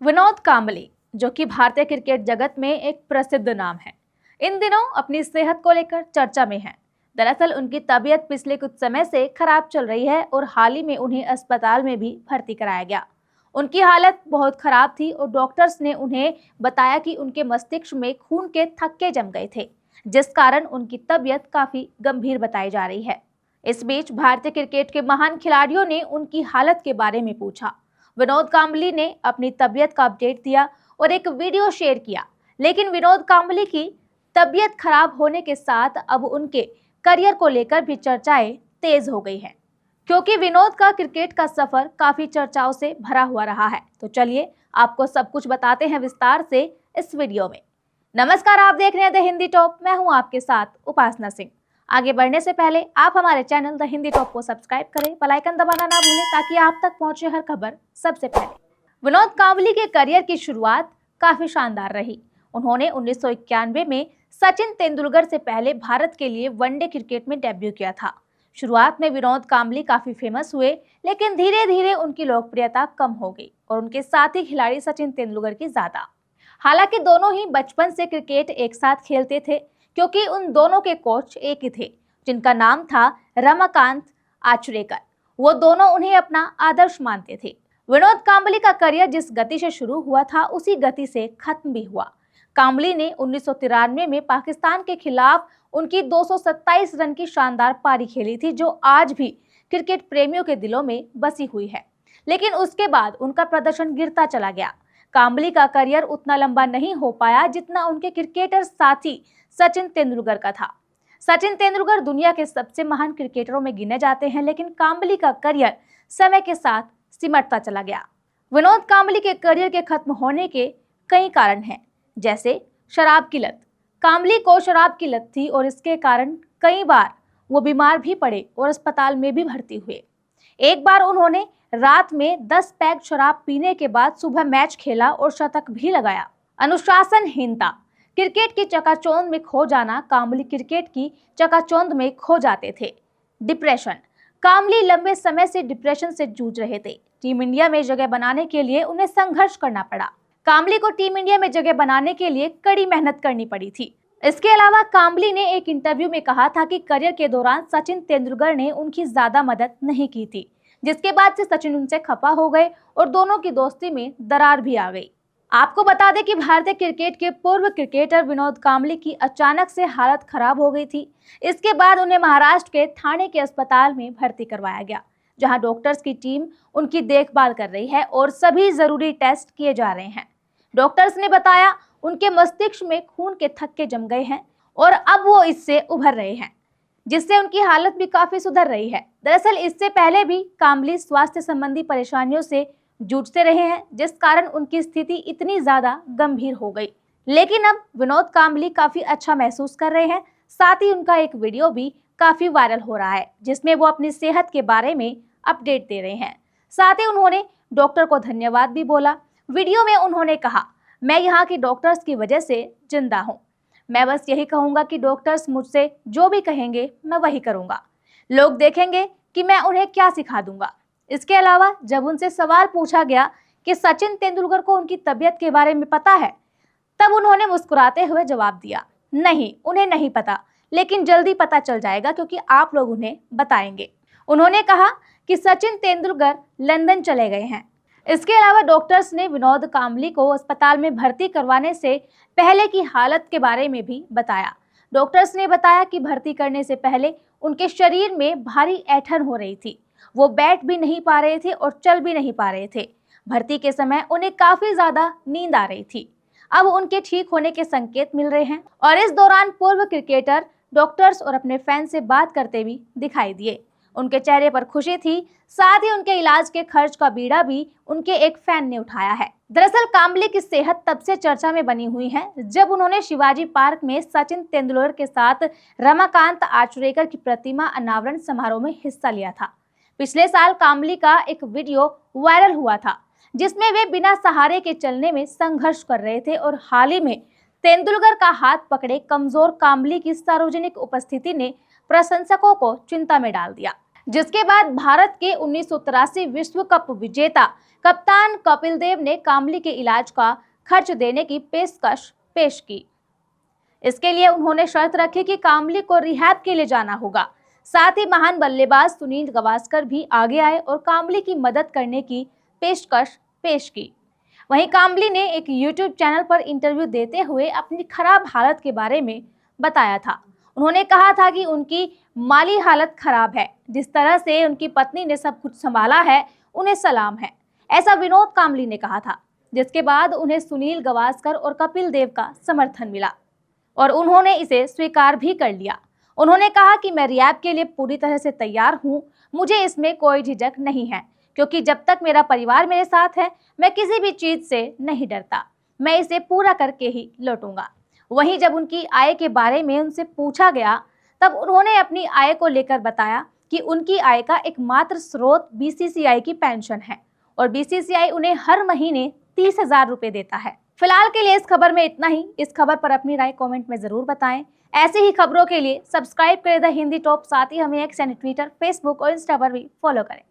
विनोद कांबली, जो कि भारतीय क्रिकेट जगत में एक प्रसिद्ध नाम है, इन दिनों अपनी सेहत को लेकर चर्चा में हैं। दरअसल उनकी तबीयत पिछले कुछ समय से खराब चल रही है और हाल ही में उन्हें अस्पताल में भी भर्ती कराया गया। उनकी हालत बहुत खराब थी और डॉक्टर्स ने उन्हें बताया कि उनके मस्तिष्क में खून के थक्के जम गए थे, जिस कारण उनकी तबीयत काफी गंभीर बताई जा रही है। इस बीच भारतीय क्रिकेट के महान खिलाड़ियों ने उनकी हालत के बारे में पूछा। विनोद कांबली ने अपनी तबीयत का अपडेट दिया और एक वीडियो शेयर किया। लेकिन विनोद कांबली की तबीयत खराब होने के साथ अब उनके करियर को लेकर भी चर्चाएं तेज हो गई हैं, क्योंकि विनोद का क्रिकेट का सफर काफी चर्चाओं से भरा हुआ रहा है। तो चलिए आपको सब कुछ बताते हैं विस्तार से इस वीडियो में। नमस्कार, आप देख रहे हैं द हिंदी टॉप। मैं हूं आपके साथ उपासना सिंह। आगे बढ़ने से पहले आप हमारे चैनल द हिंदी टॉप को सब्सक्राइब करें, बेल आइकन दबाना ना भूलें ताकि आप तक पहुंचे हर खबर सबसे पहले। विनोद कांबली के करियर की शुरुआत काफी शानदार रही। उन्होंने 1991 में सचिन तेंदुलकर से पहले भारत के लिए वनडे क्रिकेट में डेब्यू किया था। शुरुआत में विनोद कांबली काफी फेमस हुए, लेकिन धीरे धीरे उनकी लोकप्रियता कम हो गई और उनके साथी खिलाड़ी सचिन तेंदुलकर की ज्यादा। हालांकि दोनों ही बचपन से क्रिकेट एक साथ खेलते थे, क्योंकि उन दोनों के कोच एक ही थे, जिनका नाम था रमाकांत आचरेकर। वो दोनों उन्हें अपना आदर्श मानते थे। विनोद कांबली का करियर जिस गति से शुरू हुआ था, उसी गति से खत्म भी हुआ। कांबली ने 1993 में पाकिस्तान के खिलाफ उनकी 227 रन की शानदार पारी खेली थी, जो आज भी क्रिकेट प्रेमियों के दिलों में बसी हुई है। लेकिन उसके बाद उनका प्रदर्शन गिरता चला गया। कांबली का करियर उतना लंबा नहीं हो पाया जितना उनके क्रिकेटर साथी सचिन तेंदुलकर का था। सचिन तेंदुलकर दुनिया के सबसे महान क्रिकेटरों में गिने जाते हैं, लेकिन कांबली का करियर समय के साथ सिमटता चला गया। विनोद कांबली के करियर के खत्म होने के कई कारण हैं, जैसे शराब की लत। कांबली को शराब की लत थी और इसके कारण कई बार वो बीमार भी पड़े और अस्पताल में भी भर्ती हुए। एक बार उन्होंने रात में 10 पैग शराब पीने के बाद सुबह मैच खेला और शतक भी लगाया। अनुशासनहीनता, क्रिकेट की चकाचौंध में खो जाना। कांबली क्रिकेट की चकाचौंध में खो जाते थे। डिप्रेशन, कांबली लंबे समय से डिप्रेशन से जूझ रहे थे। टीम इंडिया में जगह बनाने के लिए उन्हें संघर्ष करना पड़ा। कांबली को टीम इंडिया में जगह बनाने के लिए कड़ी मेहनत करनी पड़ी थी। इसके अलावा कांबली ने एक इंटरव्यू में कहा था कि करियर के दौरान सचिन तेंदुलकर ने उनकी ज्यादा मदद नहीं की थी, जिसके बाद से सचिन उनसे खफा हो गए और दोनों की दोस्ती में दरार भी आ गई। आपको बता दें कि भारतीय क्रिकेट के पूर्व क्रिकेटर विनोद कांबली की अचानक से हालत खराब हो गई थी। इसके बाद उन्हें महाराष्ट्र के ठाणे के अस्पताल में भर्ती करवाया गया, जहां डॉक्टर्स की टीम उनकी देखभाल कर रही है और सभी जरूरी टेस्ट किए जा रहे हैं। डॉक्टर्स ने बताया उनके मस्तिष्क में खून के थक्के जम गए हैं और अब वो इससे उभर रहे हैं, जिससे उनकी हालत भी काफी सुधर रही है। दरअसल इससे पहले भी कांबली स्वास्थ्य संबंधी परेशानियों से जूझते रहे हैं, जिस कारण उनकी स्थिति इतनी ज्यादा गंभीर हो गई। लेकिन अब विनोद कांबली काफी अच्छा महसूस कर रहे हैं। साथ ही उनका एक वीडियो भी काफी वायरल हो रहा है, जिसमें वो अपनी सेहत के बारे में अपडेट दे रहे हैं। साथ ही उन्होंने डॉक्टर को धन्यवाद भी बोला। वीडियो में उन्होंने कहा, मैं यहाँ की डॉक्टर्स की वजह से जिंदा हूँ। मैं बस यही कहूँगा कि डॉक्टर्स मुझसे जो भी कहेंगे मैं वही करूँगा। लोग देखेंगे कि मैं उन्हें क्या सिखा दूंगा। इसके अलावा जब उनसे सवाल पूछा गया कि सचिन तेंदुलकर को उनकी तबीयत के बारे में पता है, तब उन्होंने मुस्कुराते हुए जवाब दिया, नहीं, उन्हें नहीं पता, लेकिन जल्दी पता चल जाएगा क्योंकि आप लोग उन्हें बताएंगे। उन्होंने कहा कि सचिन तेंदुलकर लंदन चले गए हैं। इसके अलावा डॉक्टर्स ने विनोद कांबली को अस्पताल में भर्ती करवाने से पहले की हालत के बारे में भी बताया। डॉक्टर्स ने बताया कि भर्ती करने से पहले उनके शरीर में भारी ऐंठन हो रही थी। वो बैठ भी नहीं पा रहे थे और चल भी नहीं पा रहे थे। भर्ती के समय उन्हें काफी ज्यादा नींद आ रही थी। अब उनके ठीक होने के संकेत मिल रहे हैं और इस दौरान पूर्व क्रिकेटर डॉक्टर्स और अपने फैन से बात करते भी दिखाई दिए। उनके चेहरे पर खुशी थी। साथ ही उनके इलाज के खर्च का बीड़ा भी उनके एक फैन ने उठाया है। दरअसल कांबली की सेहत तब से चर्चा में बनी हुई है जब उन्होंने शिवाजी पार्क में सचिन तेंदुलकर के साथ रमाकांत आचरेकर की प्रतिमा अनावरण समारोह में हिस्सा लिया था। पिछले साल कांबली का एक वीडियो वायरल हुआ था, जिसमें वे बिना सहारे के चलने में संघर्ष कर रहे थे और हाल ही में तेंदुलकर का हाथ पकड़े कमजोर कांबली की सार्वजनिक उपस्थिति ने प्रशंसकों को चिंता में डाल दिया, जिसके बाद भारत के 1983 विश्व कप विजेता कप्तान कपिल देव ने कामली के इलाज का खर्च देने की पेशकश पेश की। इसके लिए उन्होंने शर्त रखी कि कामली को रिहैब के लिए जाना होगा। साथ ही महान बल्लेबाज सुनील गावस्कर भी आगे आए और कामली की मदद करने की पेशकश पेश की। वहीं कामली ने एक YouTube चैनल पर इंटरव्यू देते हुए अपनी खराब हालत के बारे में बताया था। उन्होंने कहा था कि उनकी माली हालत खराब है, जिस तरह से उनकी पत्नी ने सब कुछ संभाला है उन्हें सलाम है, ऐसा विनोद कामली ने कहा था। जिसके बाद उन्हें सुनील गावस्कर और कपिल देव का समर्थन मिला और उन्होंने इसे स्वीकार भी कर लिया। उन्होंने कहा कि मैं रिहैब के लिए पूरी तरह से तैयार हूँ, मुझे इसमें कोई झिझक नहीं है, क्योंकि जब तक मेरा परिवार मेरे साथ है मैं किसी भी चीज से नहीं डरता, मैं इसे पूरा करके ही लौटूंगा। वहीं जब उनकी आय के बारे में उनसे पूछा गया तब उन्होंने अपनी आय को लेकर बताया कि उनकी आय का एकमात्र स्रोत बीसीसीआई की पेंशन है और बीसीसीआई उन्हें हर महीने 30,000 रुपए देता है। फिलहाल के लिए इस खबर में इतना ही। इस खबर पर अपनी राय कमेंट में जरूर बताएं। ऐसे ही खबरों के लिए सब्सक्राइब करें द हिंदी टॉप, साथ ही हमें एक्स यानी ट्विटर, फेसबुक और इंस्टा पर भी फॉलो करें।